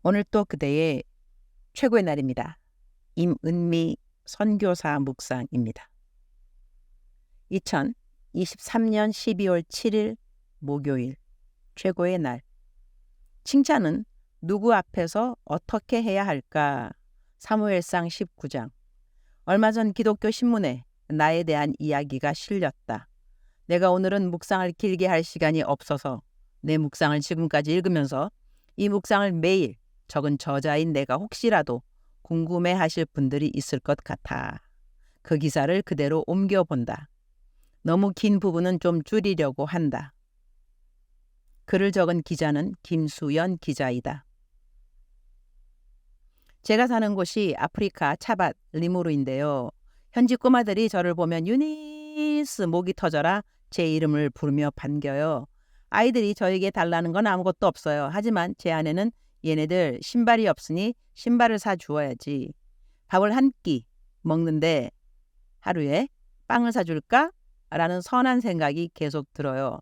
오늘 또 그대의 최고의 날입니다. 임은미 선교사 묵상입니다. 2023년 12월 7일 목요일 최고의 날. 칭찬은 누구 앞에서 어떻게 해야 할까? 사무엘상 19장. 얼마 전 기독교 신문에 나에 대한 이야기가 실렸다. 내가 오늘은 묵상을 길게 할 시간이 없어서 내 묵상을 지금까지 읽으면서 이 묵상을 매일 적은 저자인 내가 혹시라도 궁금해하실 분들이 있을 것 같아 그 기사를 그대로 옮겨본다. 너무 긴 부분은 좀 줄이려고 한다. 글을 적은 기자는 김수연 기자이다. 제가 사는 곳이 아프리카 차밭 리무르인데요. 현지 꼬마들이 저를 보면 유니스 목이 터져라 제 이름을 부르며 반겨요. 아이들이 저에게 달라는 건 아무것도 없어요. 하지만 제 아내는 얘네들 신발이 없으니 신발을 사주어야지. 밥을 한 끼 먹는데 하루에 빵을 사줄까? 라는 선한 생각이 계속 들어요.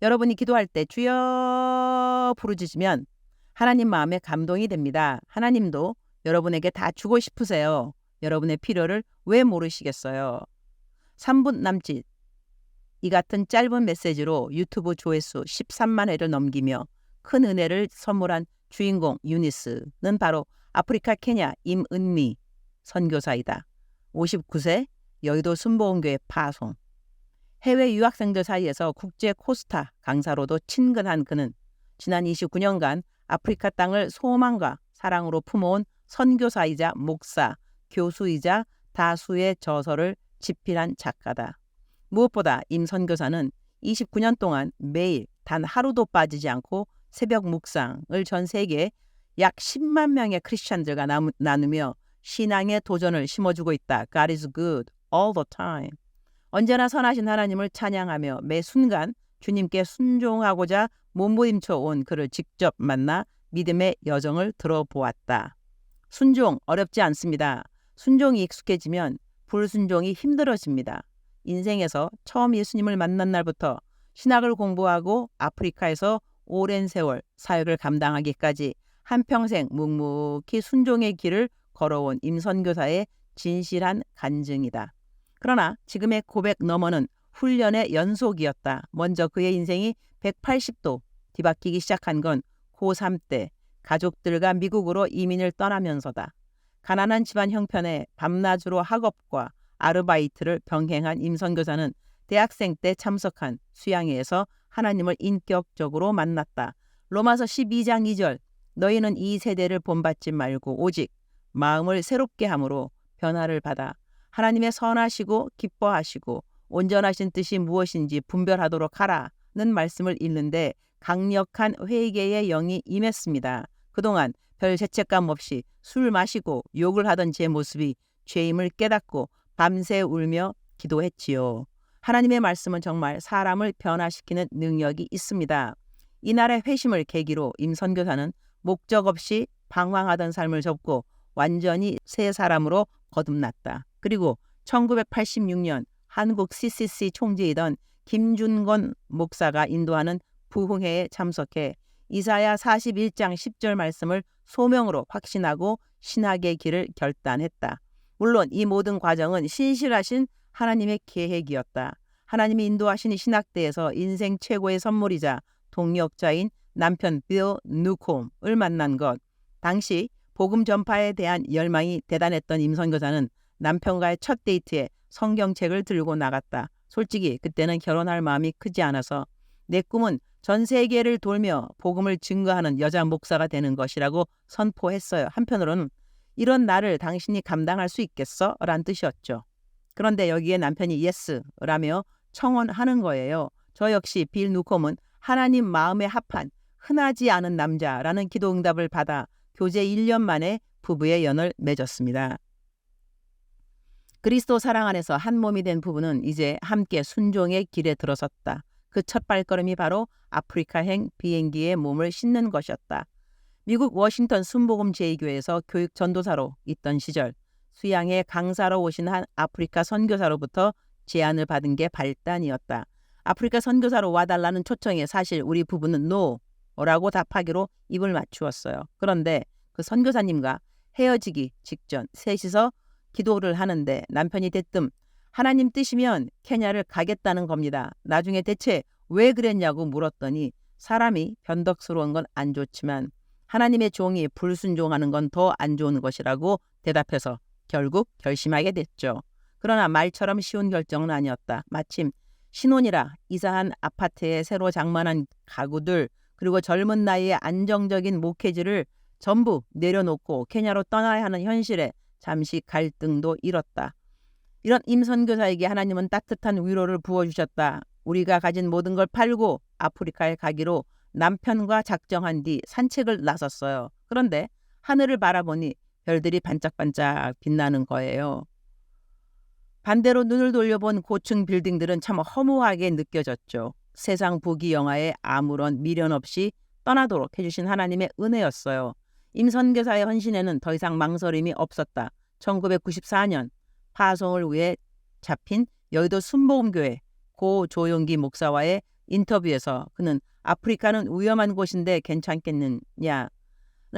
여러분이 기도할 때 주여 부르짖으면 하나님 마음에 감동이 됩니다. 하나님도 여러분에게 다 주고 싶으세요. 여러분의 필요를 왜 모르시겠어요? 3분 남짓 이 같은 짧은 메시지로 유튜브 조회수 13만 회를 넘기며 큰 은혜를 선물한 주인공 유니스는 바로 아프리카 케냐 임은미 선교사이다. 59세 여의도 순복음교회 파송. 해외 유학생들 사이에서 국제 코스타 강사로도 친근한 그는 지난 29년간 아프리카 땅을 소망과 사랑으로 품어온 선교사이자 목사, 교수이자 다수의 저서를 집필한 작가다. 무엇보다 임 선교사는 29년 동안 매일 단 하루도 빠지지 않고 새벽 묵상을 전 세계에 약 10만 명의 크리스찬들과 나누며 신앙의 도전을 심어주고 있다. God is good all the time. 언제나 선하신 하나님을 찬양하며 매 순간 주님께 순종하고자 몸부림쳐 온 그를 직접 만나 믿음의 여정을 들어보았다. 순종 어렵지 않습니다. 순종이 익숙해지면 불순종이 힘들어집니다. 인생에서 처음 예수님을 만난 날부터 신학을 공부하고 아프리카에서 오랜 세월 사역을 감당하기까지 한평생 묵묵히 순종의 길을 걸어온 임 선교사의 진실한 간증이다. 그러나 지금의 고백 너머는 훈련의 연속이었다. 먼저 그의 인생이 180도 뒤바뀌기 시작한 건 고3 때 가족들과 미국으로 이민을 떠나면서다. 가난한 집안 형편에 밤낮으로 학업과 아르바이트를 병행한 임 선교사는 대학생 때 참석한 수양회에서 하나님을 인격적으로 만났다. 로마서 12장 2절 너희는 이 세대를 본받지 말고 오직 마음을 새롭게 함으로 변화를 받아 하나님의 선하시고 기뻐하시고 온전하신 뜻이 무엇인지 분별하도록 하라는 말씀을 읽는데 강력한 회개의 영이 임했습니다. 그동안 별 죄책감 없이 술 마시고 욕을 하던 제 모습이 죄임을 깨닫고 밤새 울며 기도했지요. 하나님의 말씀은 정말 사람을 변화시키는 능력이 있습니다. 이날의 회심을 계기로 임 선교사는 목적 없이 방황하던 삶을 접고 완전히 새 사람으로 거듭났다. 그리고 1986년 한국 CCC 총재이던 김준건 목사가 인도하는 부흥회에 참석해 이사야 41장 10절 말씀을 소명으로 확신하고 신학의 길을 결단했다. 물론 이 모든 과정은 신실하신 하나님의 계획이었다. 하나님이 인도하신 신학대에서 인생 최고의 선물이자 동역자인 남편 빌 누콤을 만난 것. 당시 복음 전파에 대한 열망이 대단했던 임 선교사는 남편과의 첫 데이트에 성경책을 들고 나갔다. 솔직히 그때는 결혼할 마음이 크지 않아서 내 꿈은 전 세계를 돌며 복음을 증거하는 여자 목사가 되는 것이라고 선포했어요. 한편으로는 이런 나를 당신이 감당할 수 있겠어? 라는 뜻이었죠. 그런데 여기에 남편이 예스라며 청혼하는 거예요. 저 역시 빌 누콤은 하나님 마음에 합한 흔하지 않은 남자라는 기도응답을 받아 교제 1년 만에 부부의 연을 맺었습니다. 그리스도 사랑 안에서 한 몸이 된 부부는 이제 함께 순종의 길에 들어섰다. 그 첫 발걸음이 바로 아프리카행 비행기에 몸을 싣는 것이었다. 미국 워싱턴 순복음 제2교회에서 교육 전도사로 있던 시절 수양회 강사로 오신 한 아프리카 선교사로부터 제안을 받은 게 발단이었다. 아프리카 선교사로 와달라는 초청에 사실 우리 부부는 노라고 답하기로 입을 맞추었어요. 그런데 그 선교사님과 헤어지기 직전 셋이서 기도를 하는데 남편이 대뜸 하나님 뜻이면 케냐를 가겠다는 겁니다. 나중에 대체 왜 그랬냐고 물었더니 사람이 변덕스러운 건 안 좋지만 하나님의 종이 불순종하는 건 더 안 좋은 것이라고 대답해서 결국 결심하게 됐죠. 그러나 말처럼 쉬운 결정은 아니었다. 마침 신혼이라 이사한 아파트에 새로 장만한 가구들 그리고 젊은 나이에 안정적인 목회지를 전부 내려놓고 케냐로 떠나야 하는 현실에 잠시 갈등도 일었다. 이런 임선교사에게 하나님은 따뜻한 위로를 부어주셨다. 우리가 가진 모든 걸 팔고 아프리카에 가기로 남편과 작정한 뒤 산책을 나섰어요. 그런데 하늘을 바라보니 별들이 반짝반짝 빛나는 거예요. 반대로 눈을 돌려본 고층 빌딩들은 참 허무하게 느껴졌죠. 세상 부귀 영화에 아무런 미련 없이 떠나도록 해주신 하나님의 은혜였어요. 임선교사의 헌신에는 더 이상 망설임이 없었다. 1994년 파송을 위해 잡힌 여의도 순복음교회 고 조용기 목사와의 인터뷰에서 그는 아프리카는 위험한 곳인데 괜찮겠느냐는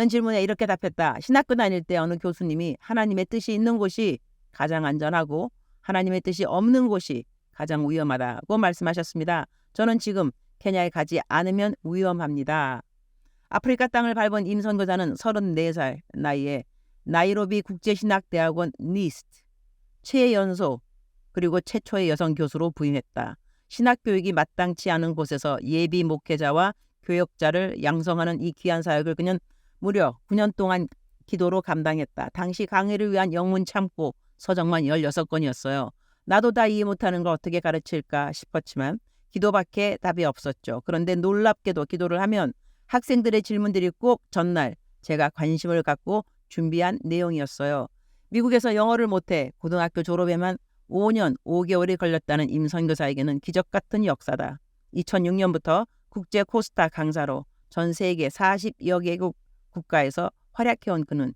질문에 이렇게 답했다. 신학교 다닐 때 어느 교수님이 하나님의 뜻이 있는 곳이 가장 안전하고 하나님의 뜻이 없는 곳이 가장 위험하다고 말씀하셨습니다. 저는 지금 케냐에 가지 않으면 위험합니다. 아프리카 땅을 밟은 임선교사는 34살 나이에 나이로비 국제신학대학원 니스트 최연소 그리고 최초의 여성 교수로 부임했다. 신학교육이 마땅치 않은 곳에서 예비 목회자와 교역자를 양성하는 이 귀한 사역을 그는 무려 9년 동안 기도로 감당했다. 당시 강의를 위한 영문 참고 서적만 16권이었어요. 나도 다 이해 못하는 걸 어떻게 가르칠까 싶었지만 기도밖에 답이 없었죠. 그런데 놀랍게도 기도를 하면 학생들의 질문들이 꼭 전날 제가 관심을 갖고 준비한 내용이었어요. 미국에서 영어를 못해 고등학교 졸업에만 5년 5개월이 걸렸다는 임선교사에게는 기적 같은 역사다. 2006년부터 국제 코스타 강사로 전 세계 40여 개국 국가에서 활약해온 그는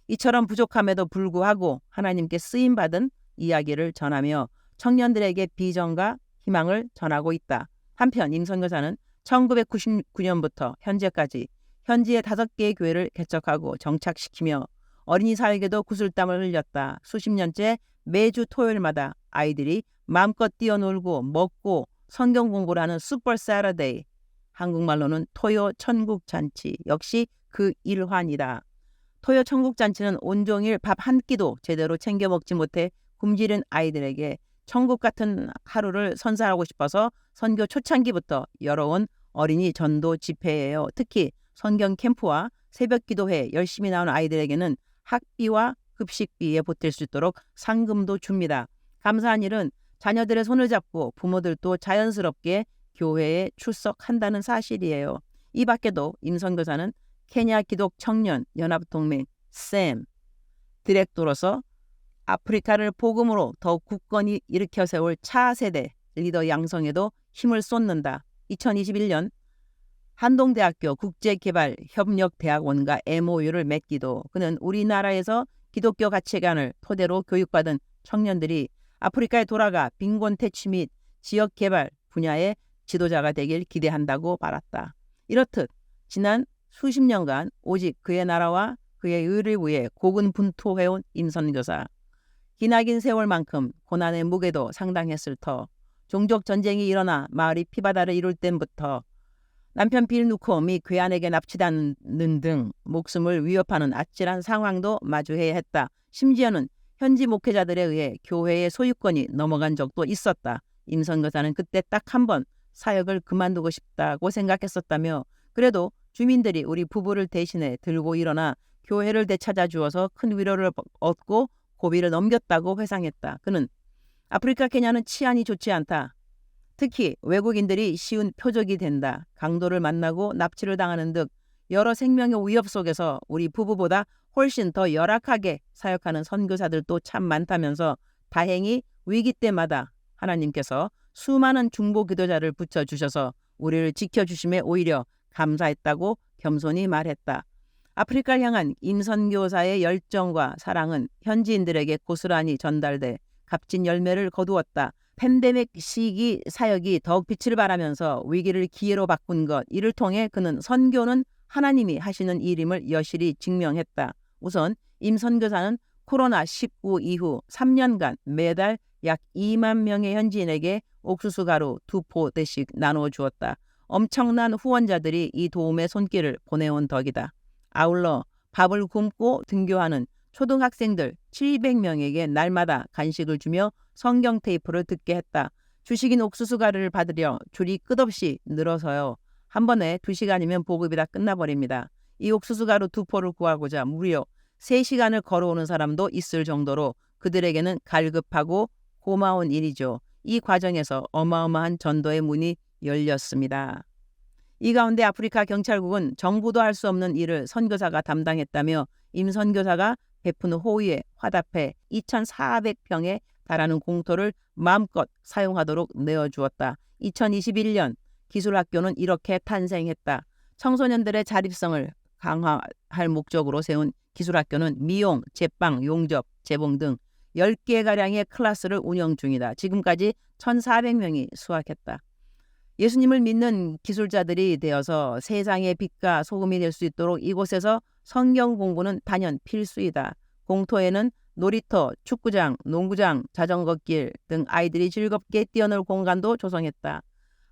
이처럼 부족함에도 불구하고 하나님께 쓰임받은 이야기를 전하며 청년들에게 비전과 희망을 전하고 있다. 한편 임선교사는 1999년부터 현재까지 현지의 5개의 교회를 개척하고 정착시키며 어린이 사역에도 구슬땀을 흘렸다. 수십 년째 매주 토요일마다 아이들이 마음껏 뛰어놀고 먹고 성경 공부를 하는 슈퍼 사터데이, 한국말로는 토요 천국잔치, 역시 그 일환이다. 토요 천국잔치는 온종일 밥 한 끼도 제대로 챙겨 먹지 못해 굶주린 아이들에게 천국 같은 하루를 선사하고 싶어서 선교 초창기부터 열어온 어린이 전도 집회예요. 특히 성경 캠프와 새벽 기도회에 열심히 나오는 아이들에게는 학비와 급식비에 보탤 수 있도록 상금도 줍니다. 감사한 일은 자녀들의 손을 잡고 부모들도 자연스럽게 교회에 출석한다는 사실이에요. 이 밖에도 임선교사는 케냐 기독 청년 연합동맹 샘 디렉터로서 아프리카를 복음으로 더욱 굳건히 일으켜 세울 차세대 리더 양성에도 힘을 쏟는다. 2021년 한동대학교 국제개발협력대학원과 MOU를 맺기도 그는 우리나라에서 기독교 가치관을 토대로 교육받은 청년들이 아프리카에 돌아가 빈곤 퇴치 및 지역개발 분야의 지도자가 되길 기대한다고 말했다. 이렇듯 지난 수십 년간 오직 그의 나라와 그의 의를 위해 고군분투해온 임선교사. 기나긴 세월만큼 고난의 무게도 상당했을 터 종족 전쟁이 일어나 마을이 피바다를 이룰 때부터 남편 빌 누콤이 괴한에게 납치되는 등 목숨을 위협하는 아찔한 상황도 마주해야 했다. 심지어는 현지 목회자들에 의해 교회의 소유권이 넘어간 적도 있었다. 임선교사는 그때 딱 한 번 사역을 그만두고 싶다고 생각했었다며 그래도 주민들이 우리 부부를 대신해 들고 일어나 교회를 되찾아 주어서 큰 위로를 얻고 고비를 넘겼다고 회상했다. 그는 아프리카 케냐는 치안이 좋지 않다. 특히 외국인들이 쉬운 표적이 된다. 강도를 만나고 납치를 당하는 등 여러 생명의 위협 속에서 우리 부부보다 훨씬 더 열악하게 사역하는 선교사들도 참 많다면서 다행히 위기 때마다 하나님께서 수많은 중보 기도자를 붙여주셔서 우리를 지켜주심에 오히려 감사했다고 겸손히 말했다. 아프리카를 향한 임선교사의 열정과 사랑은 현지인들에게 고스란히 전달돼 값진 열매를 거두었다. 팬데믹 시기 사역이 더욱 빛을 발하면서 위기를 기회로 바꾼 것, 이를 통해 그는 선교는 하나님이 하시는 일임을 여실히 증명했다. 우선 임 선교사는 코로나19 이후 3년간 매달 약 2만 명의 현지인에게 옥수수 가루 2포대씩 나누어 주었다. 엄청난 후원자들이 이 도움의 손길을 보내온 덕이다. 아울러 밥을 굶고 등교하는 초등학생들 700명에게 날마다 간식을 주며 성경 테이프를 듣게 했다. 주식인 옥수수 가루를 받으려 줄이 끝없이 늘어서요. 한 번에 2시간이면 보급이 다 끝나버립니다. 이 옥수수 가루 2포를 구하고자 무려 3시간을 걸어오는 사람도 있을 정도로 그들에게는 갈급하고 고마운 일이죠. 이 과정에서 어마어마한 전도의 문이 열렸습니다. 이 가운데 아프리카 경찰국은 정부도 할 수 없는 일을 선교사가 담당했다며 임 선교사가 베푸는 호의에 화답해 2,400평에 달하는 공터를 마음껏 사용하도록 내어주었다. 2021년 기술학교는 이렇게 탄생했다. 청소년들의 자립성을 강화할 목적으로 세운 기술학교는 미용, 제빵, 용접, 재봉 등 10개가량의 클래스를 운영 중이다. 지금까지 1,400명이 수학했다. 예수님을 믿는 기술자들이 되어서 세상의 빛과 소금이 될 수 있도록 이곳에서 성경 공부는 단연 필수이다. 공터에는 놀이터, 축구장, 농구장, 자전거길 등 아이들이 즐겁게 뛰어놀 공간도 조성했다.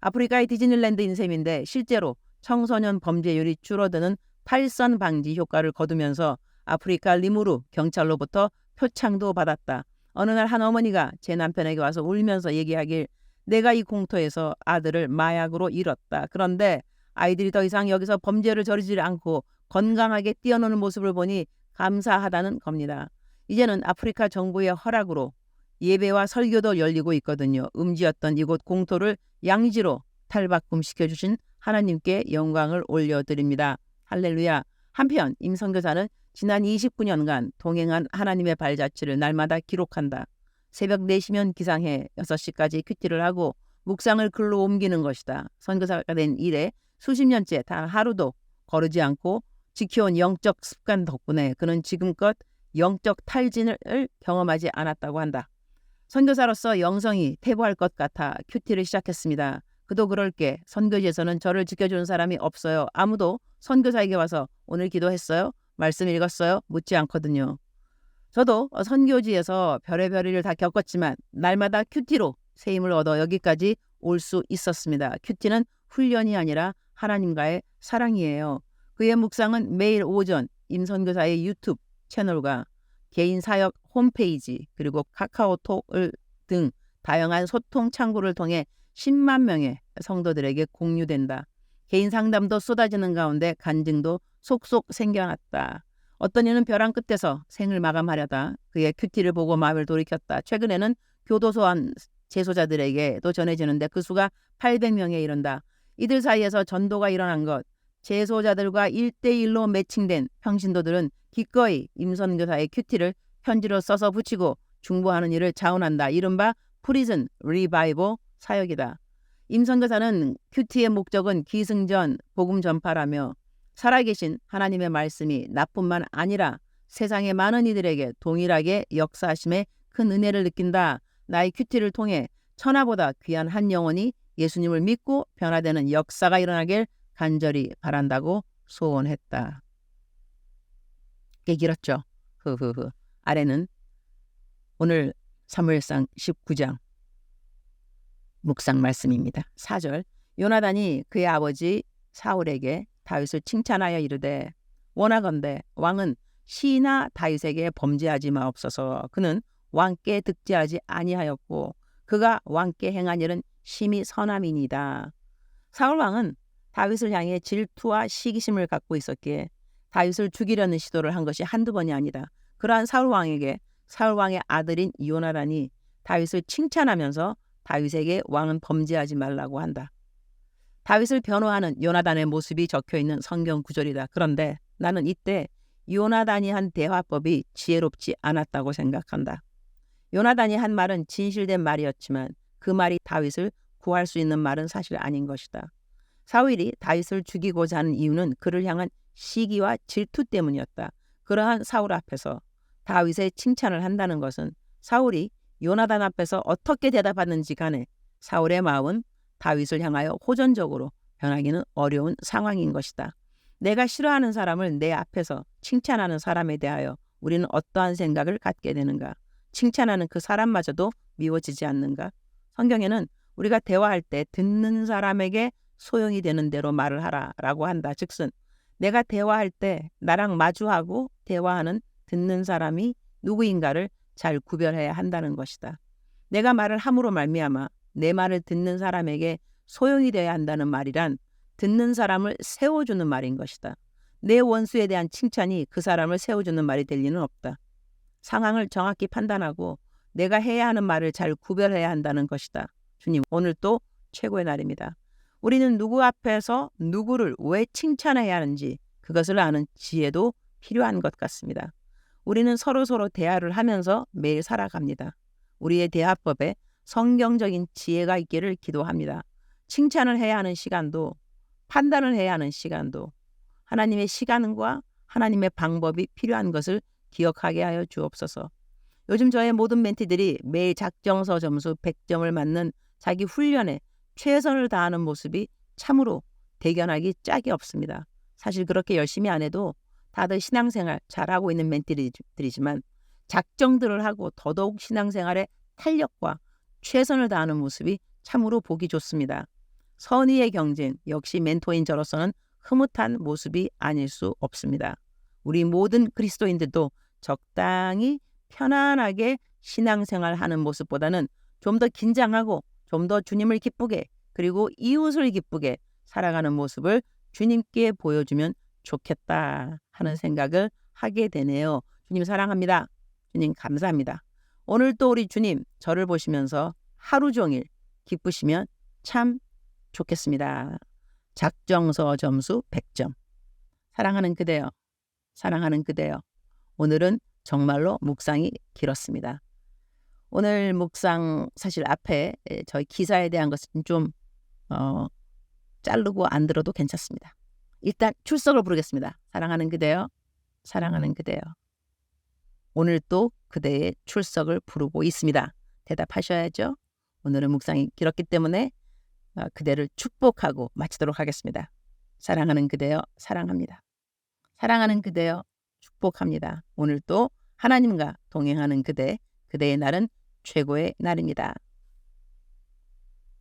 아프리카의 디즈니랜드인 셈인데 실제로 청소년 범죄율이 줄어드는 탈선 방지 효과를 거두면서 아프리카 리무르 경찰로부터 표창도 받았다. 어느 날 한 어머니가 제 남편에게 와서 울면서 얘기하길 내가 이 공터에서 아들을 마약으로 잃었다. 그런데 아이들이 더 이상 여기서 범죄를 저지르지 않고 건강하게 뛰어노는 모습을 보니 감사하다는 겁니다. 이제는 아프리카 정부의 허락으로 예배와 설교도 열리고 있거든요. 음지였던 이곳 공터를 양지로 탈바꿈시켜주신 하나님께 영광을 올려드립니다. 할렐루야. 한편 임 선교사는 지난 29년간 동행한 하나님의 발자취를 날마다 기록한다. 새벽 4시면 기상해 6시까지 큐티를 하고 묵상을 글로 옮기는 것이다. 선교사가 된 이래 수십 년째 단 하루도 거르지 않고 지켜온 영적 습관 덕분에 그는 지금껏 영적 탈진을 경험하지 않았다고 한다. 선교사로서 영성이 퇴보할 것 같아 큐티를 시작했습니다. 그도 그럴 게 선교지에서는 저를 지켜주는 사람이 없어요. 아무도 선교사에게 와서 오늘 기도했어요? 말씀 읽었어요? 묻지 않거든요. 저도 선교지에서 별의별 일을 다 겪었지만 날마다 큐티로 새 힘을 얻어 여기까지 올 수 있었습니다. 큐티는 훈련이 아니라 하나님과의 사랑이에요. 그의 묵상은 매일 오전 임 선교사의 유튜브 채널과 개인 사역 홈페이지 그리고 카카오톡 등 다양한 소통 창구를 통해 10만 명의 성도들에게 공유된다. 개인 상담도 쏟아지는 가운데 간증도 속속 생겨났다. 어떤 이는 벼랑 끝에서 생을 마감하려다 그의 큐티를 보고 마음을 돌이켰다. 최근에는 교도소 안 재소자들에게도 전해지는데 그 수가 800명에 이른다. 이들 사이에서 전도가 일어난 것, 재소자들과 1대1로 매칭된 평신도들은 기꺼이 임선교사의 큐티를 편지로 써서 붙이고 중보하는 일을 자원한다. 이른바 프리즌 리바이버 사역이다. 임선교사는 큐티의 목적은 기승전 복음 전파라며 살아계신 하나님의 말씀이 나뿐만 아니라 세상의 많은 이들에게 동일하게 역사하심에 큰 은혜를 느낀다. 나의 큐티를 통해 천하보다 귀한 한 영혼이 예수님을 믿고 변화되는 역사가 일어나길 간절히 바란다고 소원했다. 꽤 길었죠. 아래는 오늘 사무엘상 19장 묵상 말씀입니다. 4절 요나단이 그의 아버지 사울에게 다윗을 칭찬하여 이르되 원하건대 왕은 시나 다윗에게 범죄하지 마옵소서. 그는 왕께 득죄하지 아니하였고 그가 왕께 행한 일은 심히 선함이니이다. 사울 왕은 다윗을 향해 질투와 시기심을 갖고 있었기에 다윗을 죽이려는 시도를 한 것이 한두 번이 아니다. 그러한 사울 왕에게 사울 왕의 아들인 요나단이 다윗을 칭찬하면서 다윗에게 왕은 범죄하지 말라고 한다. 다윗을 변호하는 요나단의 모습이 적혀있는 성경 구절이다. 그런데 나는 이때 요나단이 한 대화법이 지혜롭지 않았다고 생각한다. 요나단이 한 말은 진실된 말이었지만 그 말이 다윗을 구할 수 있는 말은 사실 아닌 것이다. 사울이 다윗을 죽이고자 하는 이유는 그를 향한 시기와 질투 때문이었다. 그러한 사울 앞에서 다윗의 칭찬을 한다는 것은 사울이 요나단 앞에서 어떻게 대답하는지 간에 사울의 마음은 다윗을 향하여 호전적으로 변하기는 어려운 상황인 것이다. 내가 싫어하는 사람을 내 앞에서 칭찬하는 사람에 대하여 우리는 어떠한 생각을 갖게 되는가? 칭찬하는 그 사람마저도 미워지지 않는가? 성경에는 우리가 대화할 때 듣는 사람에게 소용이 되는 대로 말을 하라라고 한다. 즉슨 내가 대화할 때 나랑 마주하고 대화하는 듣는 사람이 누구인가를 잘 구별해야 한다는 것이다. 내가 말을 함으로 말미암아 내 말을 듣는 사람에게 소용이 되어야 한다는 말이란 듣는 사람을 세워주는 말인 것이다. 내 원수에 대한 칭찬이 그 사람을 세워주는 말이 될 리는 없다. 상황을 정확히 판단하고 내가 해야 하는 말을 잘 구별해야 한다는 것이다. 주님, 오늘 또 최고의 날입니다. 우리는 누구 앞에서 누구를 왜 칭찬해야 하는지 그것을 아는 지혜도 필요한 것 같습니다. 우리는 서로 대화를 하면서 매일 살아갑니다. 우리의 대화법에 성경적인 지혜가 있기를 기도합니다. 칭찬을 해야 하는 시간도 판단을 해야 하는 시간도 하나님의 시간과 하나님의 방법이 필요한 것을 기억하게 하여 주옵소서. 요즘 저의 모든 멘티들이 매일 작정서 점수 100점을 맞는 자기 훈련에 최선을 다하는 모습이 참으로 대견하기 짝이 없습니다. 사실 그렇게 열심히 안 해도 다들 신앙생활 잘하고 있는 멘티들이지만 작정들을 하고 더더욱 신앙생활에 탄력과 최선을 다하는 모습이 참으로 보기 좋습니다. 선의의 경쟁, 역시 멘토인 저로서는 흐뭇한 모습이 아닐 수 없습니다. 우리 모든 그리스도인들도 적당히 편안하게 신앙생활하는 모습보다는 좀 더 긴장하고 좀 더 주님을 기쁘게 그리고 이웃을 기쁘게 살아가는 모습을 주님께 보여주면 좋겠다 하는 생각을 하게 되네요. 주님 사랑합니다. 주님 감사합니다. 오늘 또 우리 주님 저를 보시면서 하루 종일 기쁘시면 참 좋겠습니다. 작정서 점수 100점. 사랑하는 그대여, 사랑하는 그대여. 오늘은 정말로 묵상이 길었습니다. 오늘 묵상 사실 앞에 저희 기사에 대한 것은 좀 자르고 안 들어도 괜찮습니다. 일단 출석을 부르겠습니다. 사랑하는 그대여, 사랑하는 그대여. 오늘 또 그대의 출석을 부르고 있습니다. 대답하셔야죠. 오늘은 묵상이 길었기 때문에 그대를 축복하고 마치도록 하겠습니다. 사랑하는 그대여, 사랑합니다. 사랑하는 그대여, 축복합니다. 오늘 또 하나님과 동행하는 그대, 그대의 날은 최고의 날입니다.